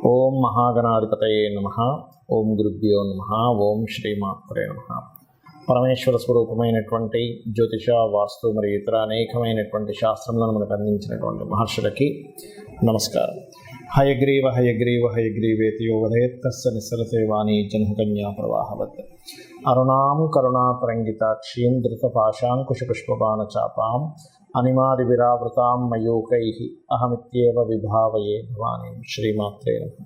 ఓం మహాగణాధిపతయే నమః. ఓం గురుభ్యో నమః. ఓం శ్రీమాత్రే నమః. పరమేశ్వర స్వరూపమైనటువంటి జ్యోతిష, వాస్తు మరియు ఇతర అనేకమైనటువంటి శాస్త్రములను మనకు అందించినటువంటి మహర్షులకి నమస్కారం. హయగ్రీవ హయగ్రీవ హయగ్రీవేతి యో వదేత్ తస్య నిస్సరతే వాణీ జన్మకన్యా ప్రవాహవత్. అరుణాం కరుణాతరంగితాక్షీం ధృతపాశాంకుశపుష్పబాణచాపాం అనిమాది విరావృతాం మయూకైః అహమిత్యేవ విభావయే భవానీం. శ్రీమాత్రే నమః.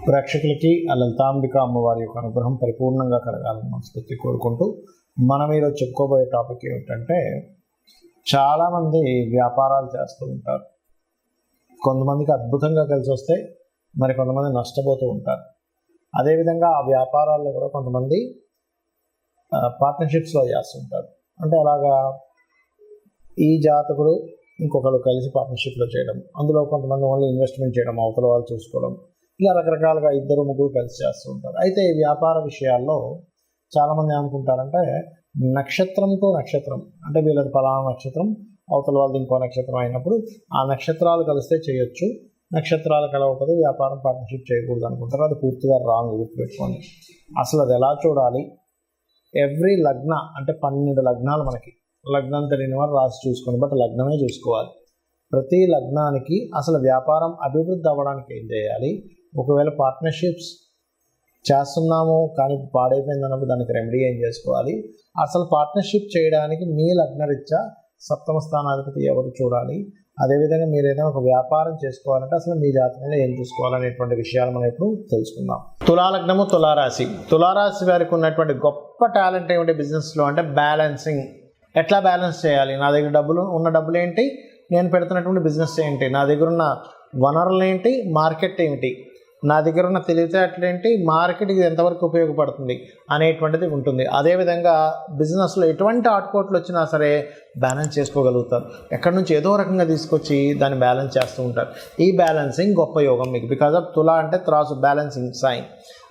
ప్రేక్షకులకి ఆ లలితాంబిక అమ్మవారి యొక్క అనుగ్రహం పరిపూర్ణంగా కలగాలని మనస్ఫూర్తి కోరుకుంటూ మనం ఈరోజు చెప్పుకోబోయే టాపిక్ ఏమిటంటే, చాలామంది వ్యాపారాలు చేస్తూ ఉంటారు. కొంతమందికి అద్భుతంగా కలిసి వస్తే మరి కొంతమంది నష్టపోతూ ఉంటారు. అదేవిధంగా ఆ వ్యాపారాల్లో కూడా కొంతమంది పార్ట్నర్షిప్స్లో చేస్తుంటారు. అంటే అలాగా ఈ జాతకుడు ఇంకొకరు కలిసి పార్ట్నర్షిప్లో చేయడం, అందులో కొంతమంది ఓన్లీ ఇన్వెస్ట్మెంట్ చేయడం, అవతల వాళ్ళు చూసుకోవడం, ఇలా రకరకాలుగా ఇద్దరు ముగ్గురు కలిసి చేస్తూ ఉంటారు. అయితే ఈ వ్యాపార విషయాల్లో చాలామంది ఏమనుకుంటారంటే, నక్షత్రంతో నక్షత్రం అంటే వీళ్ళది పలానా నక్షత్రం, అవతల వాళ్ళది ఇంకో నక్షత్రం అయినప్పుడు ఆ నక్షత్రాలు కలిస్తే చేయొచ్చు, నక్షత్రాలు కలవకపోతే వ్యాపారం పార్ట్నర్షిప్ చేయకూడదు అనుకుంటారు. అది పూర్తిగా రాంగ్. గుర్తుపెట్టుకోండి. అసలు అది ఎలా చూడాలి? ఎవ్రీ లగ్న అంటే 12 లగ్నాలు, మనకి లగ్నం తెలియని వారు రాసి చూసుకోండి, బట్ లగ్నమే చూసుకోవాలి. ప్రతి లగ్నానికి అసలు వ్యాపారం అభివృద్ధి అవ్వడానికి ఏం చేయాలి, ఒకవేళ పార్ట్నర్షిప్స్ చేస్తున్నాము కానీ పాడైపోయింది అన్నప్పుడు దానికి రెమెడీ ఏం చేసుకోవాలి, అసలు పార్ట్నర్షిప్ చేయడానికి మీ లగ్నరీత్యా సప్తమ స్థానాధిపతి ఎవరు చూడాలి, అదేవిధంగా మీరు ఏదైనా ఒక వ్యాపారం చేసుకోవాలంటే అసలు మీ జాతకంలో ఏం చూసుకోవాలనేటువంటి విషయాలు మనం ఇప్పుడు తెలుసుకుందాం. తులాలగ్నము, తులారాశి. తులారాశి వారికి ఉన్నటువంటి గొప్ప టాలెంట్ ఏమిటి బిజినెస్లో అంటే బ్యాలెన్సింగ్. ఎట్లా బ్యాలెన్స్ చేయాలి? నా దగ్గర డబ్బులు ఏంటి, నేను పెడుతున్నటువంటి బిజినెస్ ఏంటి, నా దగ్గర ఉన్న వనరులు ఏంటి, మార్కెట్ ఏమిటి, నా దగ్గర ఉన్న తెలివితేటలు ఏంటి, మార్కెట్కి ఎంతవరకు ఉపయోగపడుతుంది అనేటువంటిది ఉంటుంది. అదేవిధంగా బిజినెస్లో ఎటువంటి ఆటుపోట్లు వచ్చినా సరే బ్యాలెన్స్ చేసుకోగలుగుతారు. ఎక్కడి నుంచి ఏదో రకంగా తీసుకొచ్చి దాన్ని బ్యాలెన్స్ చేస్తూ ఉంటారు. ఈ బ్యాలెన్సింగ్ గొప్ప యోగం మీకు. బికాజ్ ఆఫ్ తులా అంటే త్రాసు, బ్యాలెన్సింగ్ సైన్.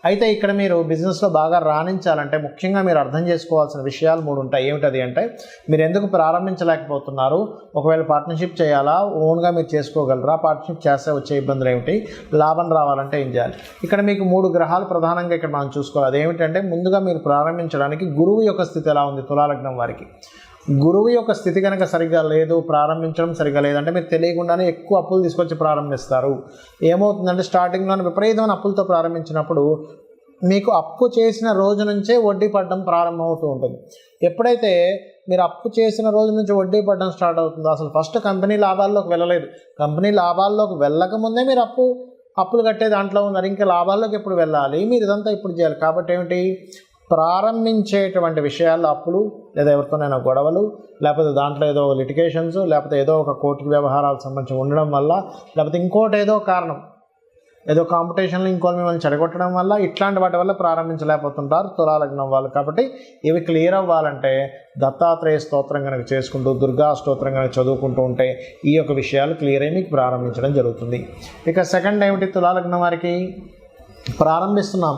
అయితే ఇక్కడ మీరు బిజినెస్లో బాగా రాణించాలంటే ముఖ్యంగా మీరు అర్థం చేసుకోవాల్సిన విషయాలు 3 ఉంటాయి. ఏమిటది అంటే, మీరు ఎందుకు ప్రారంభించలేకపోతున్నారు, ఒకవేళ పార్ట్నర్షిప్ చేయాలా, ఓన్గా మీరు చేసుకోగలరా, పార్ట్నర్షిప్ చేస్తే వచ్చే ఇబ్బందులు ఏమిటి, లాభం రావాలంటే ఏం చేయాలి. ఇక్కడ మీకు 3 గ్రహాలు ప్రధానంగా ఇక్కడ మనం చూసుకోవాలి. అదేమిటంటే, ముందుగా మీరు ప్రారంభించడానికి గురువు యొక్క స్థితి ఎలా ఉంది తులాలగ్నం వారికి. గురువు యొక్క స్థితి కనుక సరిగ్గా లేదు, ప్రారంభించడం సరిగ్గా లేదంటే మీరు తెలియకుండానే ఎక్కువ అప్పులు తీసుకొచ్చి ప్రారంభిస్తారు. ఏమవుతుందంటే, స్టార్టింగ్లోనే విపరీతమైన అప్పులతో ప్రారంభించినప్పుడు మీకు అప్పు చేసిన రోజు నుంచే వడ్డీ పడడం ప్రారంభమవుతూ ఉంటుంది. ఎప్పుడైతే మీరు అప్పు చేసిన రోజు నుంచి వడ్డీ పడడం స్టార్ట్ అవుతుందో, అసలు ఫస్ట్ కంపెనీ లాభాల్లోకి వెళ్ళలేదు, కంపెనీ లాభాల్లోకి వెళ్ళకముందే మీరు అప్పులు కట్టే దాంట్లో ఉన్నారు. ఇంకా లాభాల్లోకి ఎప్పుడు వెళ్ళాలి, మీరు ఇదంతా ఇప్పుడు చేయాలి. కాబట్టి ఏమిటి, ప్రారంభించేటువంటి విషయాల్లో అప్పులు, లేదా ఎవరితోనైనా గొడవలు, లేకపోతే దాంట్లో ఏదో లిటిగేషన్స్, లేకపోతే ఏదో ఒక కోర్టు వ్యవహారాలకు సంబంధించి ఉండడం వల్ల, లేకపోతే ఇంకోటి ఏదో కారణం, ఏదో కాంపిటీషన్లో ఇంకోటి మిమ్మల్ని చెడగొట్టడం వల్ల, ఇట్లాంటి వాటి వల్ల ప్రారంభించలేకపోతుంటారు తులాలగ్నం వాళ్ళు. కాబట్టి ఇవి క్లియర్ అవ్వాలంటే దత్తాత్రేయ స్తోత్రం కనుక చేసుకుంటూ, దుర్గా స్తోత్రం కనుక చదువుకుంటూ ఉంటే ఈ యొక్క విషయాలు క్లియర్ అయ్యి మీకు ప్రారంభించడం జరుగుతుంది. ఇక సెకండ్ ఏమిటి, తులాలగ్నం వారికి ప్రారంభిస్తున్నాం,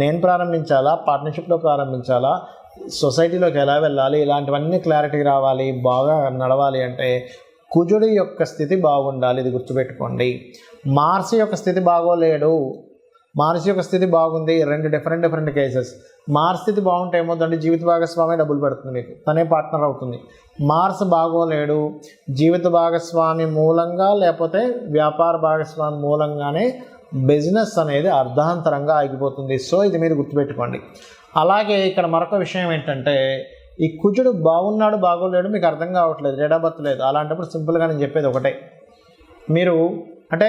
నేను ప్రారంభించాలా, పార్ట్నర్షిప్లో ప్రారంభించాలా, సొసైటీలోకి ఎలా వెళ్ళాలి, ఇలాంటివన్నీ క్లారిటీ రావాలి, బాగా నడవాలి అంటే కుజుడి యొక్క స్థితి బాగుండాలి. ఇది గుర్తుపెట్టుకోండి. మార్స్ యొక్క స్థితి బాగోలేడు, మార్స్ యొక్క స్థితి బాగుంది. 2 డిఫరెంట్ కేసెస్. మార్స్ స్థితి బాగుంటే ఏమవుతుందంటే జీవిత భాగస్వామి డబ్బులు పెడుతుంది మీకు, తనే పార్ట్నర్ అవుతుంది. మార్స్ బాగోలేడు, జీవిత భాగస్వామి మూలంగా లేకపోతే వ్యాపార భాగస్వామి మూలంగానే బిజినెస్ అనేది అర్ధాంతరంగా ఆగిపోతుంది. సో ఇది మీరు గుర్తుపెట్టుకోండి. అలాగే ఇక్కడ మరొక విషయం ఏంటంటే, ఈ కుజుడు బాగున్నాడు బాగోలేడు మీకు అర్థం కావట్లేదు, డేట్ ఆఫ్ బర్త్ లేదు. అలాంటప్పుడు సింపుల్గా నేను చెప్పేది ఒకటే, మీరు అంటే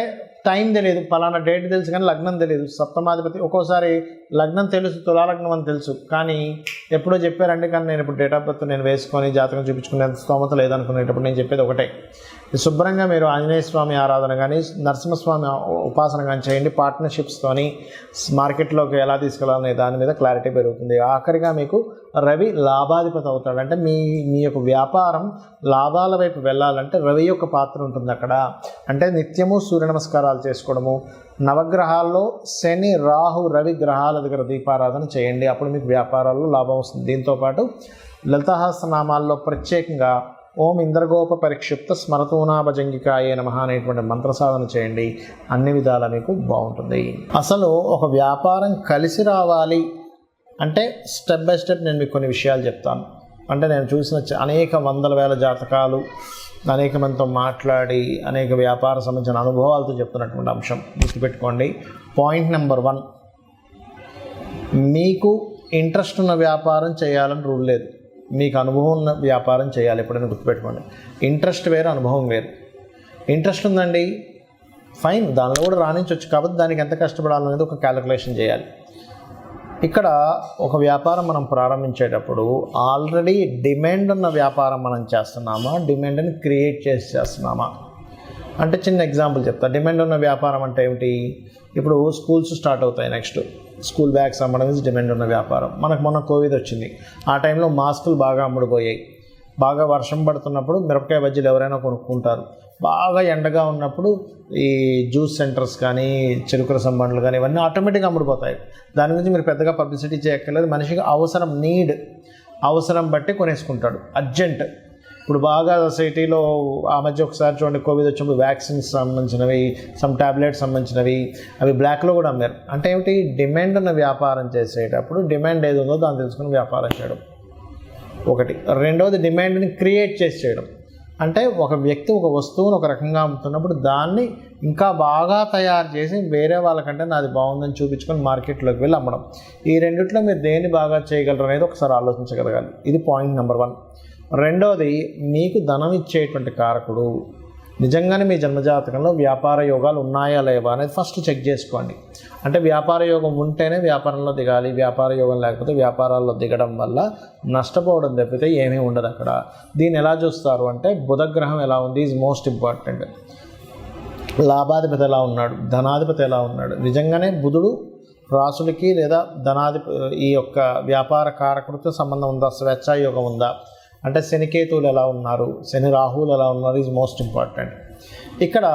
టైం తెలియదు, పలానా డేట్ తెలుసు కానీ లగ్నం తెలియదు. సప్తమాధిపతి ఒక్కోసారి లగ్నం తెలుసు, తులాలగ్నం అని తెలుసు, కానీ ఎప్పుడో చెప్పారండి, కానీ నేను ఇప్పుడు డేట్ ఆఫ్ బర్త్ నేను వేసుకొని జాతకం చూపించుకునేంత స్తోమత లేదనుకునేటప్పుడు నేను చెప్పేది ఒకటే, శుభ్రంగా మీరు ఆంజనేయ స్వామి ఆరాధన కానీ నరసింహస్వామి ఉపాసన కానీ చేయండి. పార్ట్నర్షిప్స్తోని మార్కెట్లోకి ఎలా తీసుకెళ్ళాలనే దాని మీద క్లారిటీ పెరుగుతుంది. ఆఖరిగా మీకు రవి లాభాధిపతి అవుతాడు. అంటే మీ యొక్క వ్యాపారం లాభాల వైపు వెళ్ళాలంటే రవి యొక్క పాత్ర ఉంటుంది అక్కడ. అంటే నిత్యము సూర్య నమస్కారాలు చేసుకోవడము, నవగ్రహాల్లో శని, రాహు, రవి గ్రహాల దగ్గర దీపారాధన చేయండి. అప్పుడు మీకు వ్యాపారాల్లో లాభం వస్తుంది. దీంతోపాటు లలితాసహస్రనామాల్లో ప్రత్యేకంగా ఓం ఇంద్రగోప పరిక్షిప్త స్మరతూనాభజంగికాయే నమః అనేటువంటి మంత్ర సాధన చేయండి. అన్ని విధాలా మీకు బాగుంటుంది. అసలు ఒక వ్యాపారం కలిసి రావాలి అంటే స్టెప్ బై స్టెప్ నేను మీకు కొన్ని విషయాలు చెప్తాను. అంటే నేను చూసిన అనేక వందల వేల జాతకాలు, అనేక మందితో మాట్లాడి అనేక వ్యాపార సంబంధించిన అనుభవాలతో చెప్తున్నటువంటి అంశం గుర్తుపెట్టుకోండి. పాయింట్ నెంబర్ 1, మీకు ఇంట్రెస్ట్ ఉన్న వ్యాపారం చేయాలని రూల్ లేదు. మీకు అనుభవం ఉన్న వ్యాపారం చేయాలి. ఎప్పుడైనా గుర్తుపెట్టుకోండి. ఇంట్రెస్ట్ వేరు, అనుభవం వేరు. ఇంట్రెస్ట్ ఉందండి, ఫైన్, దానిలో కూడా రాణించవచ్చు. కాబట్టి దానికి ఎంత కష్టపడాలనేది ఒక క్యాలిక్యులేషన్ చేయాలి. ఇక్కడ ఒక వ్యాపారం మనం ప్రారంభించేటప్పుడు ఆల్రెడీ డిమాండ్ ఉన్న వ్యాపారం మనం చేస్తున్నామా, డిమాండ్ని క్రియేట్ చేస్తున్నామా అంటే చిన్న ఎగ్జాంపుల్ చెప్తా. డిమాండ్ ఉన్న వ్యాపారం అంటే ఏమిటి? ఇప్పుడు స్కూల్స్ స్టార్ట్ అవుతాయి. నెక్స్ట్ స్కూల్ బ్యాగ్స్ అమ్మడం ఇస్ డిమాండ్ ఉన్న వ్యాపారం. మనకు మొన్న కోవిడ్ వచ్చింది. ఆ టైంలో మాస్కులు బాగా అమ్ముడుపోయాయి. బాగా వర్షం పడుతున్నప్పుడు మిరపకాయ బజ్జీలు ఎవరైనా కొనుక్కుంటారు. బాగా ఎండగా ఉన్నప్పుడు ఈ జ్యూస్ సెంటర్స్ కానీ, చెరుకు రసం బండ్లు కానీ ఇవన్నీ ఆటోమేటిక్గా అమ్ముడుపోతాయి. దాని గురించి మీరు పెద్దగా పబ్లిసిటీ చేయక్కర్లేదు. మనిషికి అవసరం, అవసరం బట్టి కొనేసుకుంటాడు. అర్జెంట్. ఇప్పుడు బాగా సిటీలో ఆ మధ్య ఒకసారి చూడండి, కోవిడ్ వచ్చినప్పుడు వ్యాక్సిన్స్ సంబంధించినవి, సమ్ ట్యాబ్లెట్స్ సంబంధించినవి అవి బ్లాక్లో కూడా అమ్మారు. అంటే ఏమిటి? డిమాండ్ ఉన్న వ్యాపారం చేసేటప్పుడు డిమాండ్ ఏది ఉందో దాన్ని తెలుసుకుని వ్యాపారం చేయడం ఒకటి. రెండవది డిమాండ్ని క్రియేట్ చేసి చేయడం. అంటే ఒక వ్యక్తి ఒక వస్తువును ఒక రకంగా అమ్ముతున్నప్పుడు దాన్ని ఇంకా బాగా తయారు చేసి వేరే వాళ్ళకంటే నాది బాగుందని చూపించుకొని మార్కెట్లోకి వెళ్ళి అమ్మడం. ఈ రెండిట్లో మీరు దేన్ని బాగా చేయగలరు అనేది ఒకసారి ఆలోచించగలగాలి. ఇది పాయింట్ నెంబర్ 1. రెండవది, మీకు ధనం ఇచ్చేటువంటి కారకుడు నిజంగానే మీ జన్మజాతకంలో వ్యాపార యోగాలు ఉన్నాయా లేవా అనేది ఫస్ట్ చెక్ చేసుకోండి. అంటే వ్యాపార యోగం ఉంటేనే వ్యాపారంలో దిగాలి. వ్యాపార యోగం లేకపోతే వ్యాపారాల్లో దిగడం వల్ల నష్టపోవడం తప్పితే ఏమీ ఉండదు అక్కడ. దీన్ని ఎలా చూస్తారు అంటే బుధగ్రహం ఎలా ఉంది ఈజ్ మోస్ట్ ఇంపార్టెంట్. లాభాధిపతి ఎలా ఉన్నాడు, ధనాధిపతి ఎలా ఉన్నాడు. నిజంగానే బుధుడు రాసులకి లేదా ఈ యొక్క వ్యాపార కారకుడితో సంబంధం ఉందా, స్వేచ్ఛాయోగం ఉందా, అంటే శనికేతువులు ఎలా ఉన్నారు, శని రాహువులు ఎలా ఉన్నారు ఈజ్ మోస్ట్ ఇంపార్టెంట్. ఇక్కడ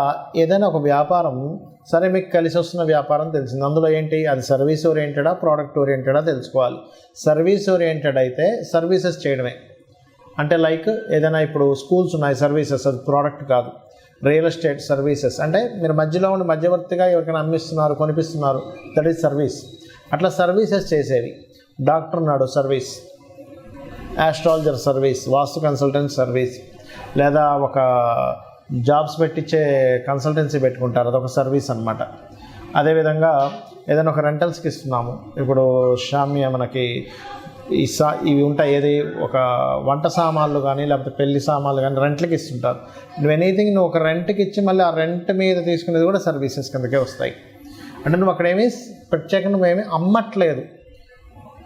ఏదైనా ఒక వ్యాపారం సరే మీకు కలిసి వస్తున్న వ్యాపారం తెలిసింది. అందులో ఏంటి? అది సర్వీస్ ఓరియంటెడా, ప్రోడక్ట్ ఓరియంటెడా తెలుసుకోవాలి. సర్వీస్ ఓరియంటెడ్ అయితే సర్వీసెస్ చేయడమే. అంటే లైక్ ఏదైనా ఇప్పుడు స్కూల్స్ ఉన్నాయి, సర్వీసెస్, అది ప్రోడక్ట్ కాదు. రియల్ ఎస్టేట్ సర్వీసెస్ అంటే మీరు మధ్యలో ఉండి మధ్యవర్తిగా ఎవరికైనా అమ్మిస్తున్నారు, కొనిపిస్తున్నారు, దట్ ఈజ్ సర్వీస్. అట్లా సర్వీసెస్ చేసేవి. డాక్టర్ ఉన్నాడు, సర్వీస్. ఆస్ట్రాలజర్ సర్వీస్, వాస్తు కన్సల్టెంట్ సర్వీస్, లేదా ఒక జాబ్స్ పెట్టించే కన్సల్టెన్సీ పెట్టుకుంటారు, అదొక సర్వీస్ అనమాట. అదేవిధంగా ఏదైనా ఒక రెంటల్స్కి ఇస్తున్నాము. ఇప్పుడు షామ్య మనకి ఇవి ఉంటాయి, ఏది ఒక వంట సామాన్లు కానీ లేకపోతే పెళ్లి సామాన్లు కానీ రెంట్లకి ఇస్తుంటారు. నువ్వు ఎనీథింగ్ నువ్వు ఒక రెంట్కి ఇచ్చి మళ్ళీ ఆ రెంట్ మీద తీసుకునేది కూడా సర్వీసెస్ కిందకే వస్తాయి. అంటే నువ్వు అక్కడేమీ ప్రత్యేకంగా నువ్వేమీ అమ్మట్లేదు,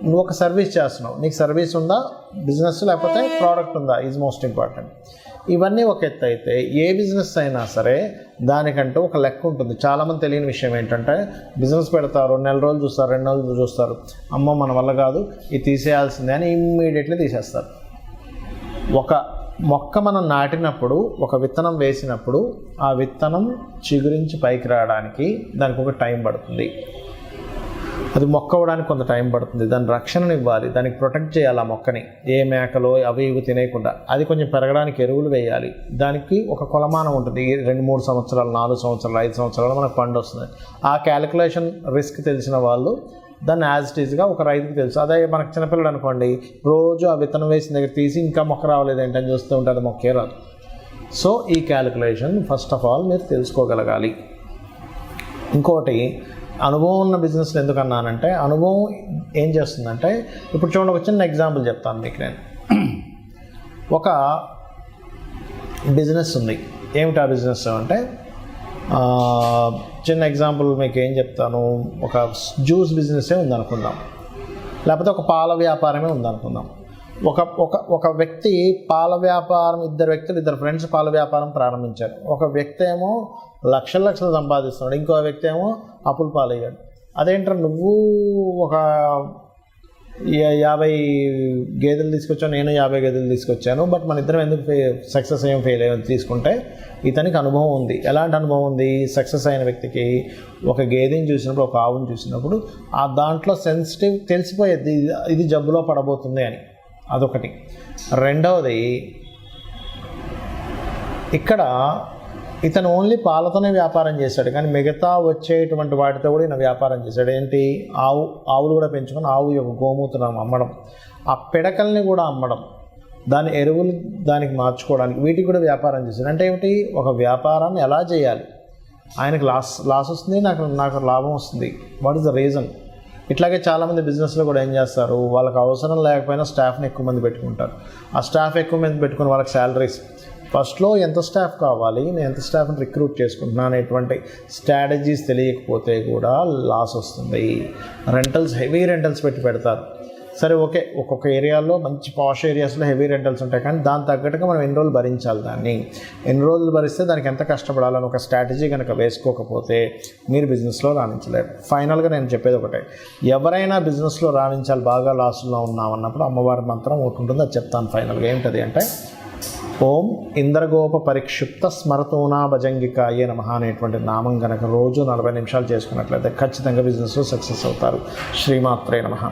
నువ్వు ఒక సర్వీస్ చేస్తున్నావు. నీకు సర్వీస్ ఉందా, బిజినెస్, లేకపోతే ప్రోడక్ట్ ఉందా ఈజ్ మోస్ట్ ఇంపార్టెంట్. ఇవన్నీ ఒక ఎత్తు అయితే ఏ బిజినెస్ అయినా సరే దానికంటూ ఒక లెక్క ఉంటుంది. చాలామంది తెలియని విషయం ఏంటంటే బిజినెస్ పెడతారు, నెల రోజులు చూస్తారు, 2 నెలలు చూస్తారు, అమ్మో మన వల్ల కాదు, ఇది తీసేయాల్సిందే అని ఇమ్మీడియట్లీ తీసేస్తారు. ఒక మొక్క మనం నాటినప్పుడు, ఒక విత్తనం వేసినప్పుడు ఆ విత్తనం చిగురించి పైకి రావడానికి దానికి ఒక టైం పడుతుంది. అది మొక్క అవ్వడానికి కొంత టైం పడుతుంది. దాని రక్షణను ఇవ్వాలి, దానికి ప్రొటెక్ట్ చేయాలి ఆ మొక్కని, ఏ మేకలో అవి ఇవి తినేయకుండా. అది కొంచెం పెరగడానికి ఎరువులు వేయాలి. దానికి ఒక కొలమానం ఉంటుంది, 2-3 సంవత్సరాలు, 4 సంవత్సరాలు, 5 సంవత్సరాలు మనకు పండు వస్తుంది. ఆ క్యాలిక్యులేషన్ రిస్క్ తెలిసిన వాళ్ళు దాన్ని యాజ్ ఇట్ ఈజ్గా ఒక రైతుకి తెలుసు. అదే మనకు చిన్నపిల్లడు అనుకోండి, రోజు ఆ విత్తనం వేసిన దగ్గర తీసి ఇంకా మొక్క రావలేదు ఏంటని చూస్తూ ఉంటే అది మొక్కే రాదు. సో ఈ క్యాలిక్యులేషన్ ఫస్ట్ ఆఫ్ ఆల్ మీరు తెలుసుకోగలగాలి. ఇంకోటి, అనుభవం ఉన్న బిజినెస్లు ఎందుకన్నానంటే, అనుభవం ఏం చేస్తుందంటే, ఇప్పుడు చూడండి ఒక చిన్న ఎగ్జాంపుల్ చెప్తాను మీకు నేను. ఒక బిజినెస్ ఉంది. ఏమిటి ఆ బిజినెస్ అంటే, చిన్న ఎగ్జాంపుల్ మీకు ఏం చెప్తాను, ఒక జ్యూస్ బిజినెస్సే ఉందనుకుందాం, లేకపోతే ఒక పాల వ్యాపారమే ఉందనుకుందాం. ఒక వ్యక్తి పాల వ్యాపారం, ఇద్దరు ఫ్రెండ్స్ పాల వ్యాపారం ప్రారంభించారు. ఒక వ్యక్తి ఏమో లక్షలు సంపాదిస్తున్నాడు, ఇంకో వ్యక్తి ఏమో అప్పుల పాలయ్యాడు. అదేంటారు, నువ్వు ఒక 50 గేదెలు తీసుకొచ్చావు, నేను 50 గేదెలు తీసుకొచ్చాను, బట్ మన ఇద్దరం ఎందుకు సక్సెస్ అయ్యాం, ఫెయిల్ అయ్యాం తీసుకుంటే, ఇతనికి అనుభవం ఉంది. ఎలాంటి అనుభవం ఉంది? సక్సెస్ అయిన వ్యక్తికి ఒక గేదెని చూసినప్పుడు, ఒక ఆవుని చూసినప్పుడు ఆ దాంట్లో సెన్సిటివ్ తెలిసిపోయేది, ఇది జబ్బులో పడబోతుంది అని. అదొకటి. రెండవది, ఇక్కడ ఇతను ఓన్లీ పాలతోనే వ్యాపారం చేశాడు, కానీ మిగతా వచ్చేటువంటి వాటితో కూడా ఈయన వ్యాపారం చేశాడు. ఏంటి? ఆవులు కూడా పెంచుకొని ఆవు యొక్క గోమూత్రం అమ్మడం, ఆ పిడకల్ని కూడా అమ్మడం, దాని ఎరువులు దానికి మార్చుకోవడానికి, వీటికి కూడా వ్యాపారం చేశాడు. అంటే ఏమిటి? ఒక వ్యాపారాన్ని ఎలా చేయాలి, ఆయనకు లాస్ వస్తుంది, నాకు లాభం వస్తుంది, వాట్ ఈస్ ద రీజన్. ఇట్లాగే చాలామంది బిజినెస్లో కూడా ఏం చేస్తారు, వాళ్ళకి అవసరం లేకపోయినా స్టాఫ్ని ఎక్కువ మంది పెట్టుకుంటారు. ఆ స్టాఫ్ ఎక్కువ మంది పెట్టుకుని వాళ్ళకి శాలరీస్, ఫస్ట్లో ఎంత స్టాఫ్ కావాలి, నేను ఎంత స్టాఫ్ని రిక్రూట్ చేసుకుంటున్నాను అనేటువంటి స్ట్రాటజీస్ తెలియకపోతే కూడా లాస్ వస్తుంది. హెవీ రెంటల్స్ పెడతారు. సరే, ఓకే, ఒక్కొక్క ఏరియాలో మంచి పాష్ ఏరియాస్లో హెవీ రెంటల్స్ ఉంటాయి, కానీ దాని తగ్గట్టుగా మనం ఎన్ని రోజులు భరించాలి, ఎన్ని రోజులు భరిస్తే దానికి ఎంత కష్టపడాలని ఒక స్ట్రాటజీ కనుక వేసుకోకపోతే మీరు బిజినెస్లో రాణించలేరు. ఫైనల్గా నేను చెప్పేది ఒకటే, ఎవరైనా బిజినెస్లో రాణించాలి, బాగా లాస్లో ఉన్నామన్నప్పుడు అమ్మవారి మంత్రం ఒకటి ఉంటుంది, అది చెప్తాను ఫైనల్గా. ఏంటది అంటే, ఓం ఇంద్రగోప పరిక్షిప్త స్మరతోనా భజంగికాయే నమః అనేటువంటి నామం కనుక రోజు 40 నిమిషాలు చేసుకున్నట్లయితే ఖచ్చితంగా బిజినెస్లో సక్సెస్ అవుతారు. శ్రీమాత్రే నమః.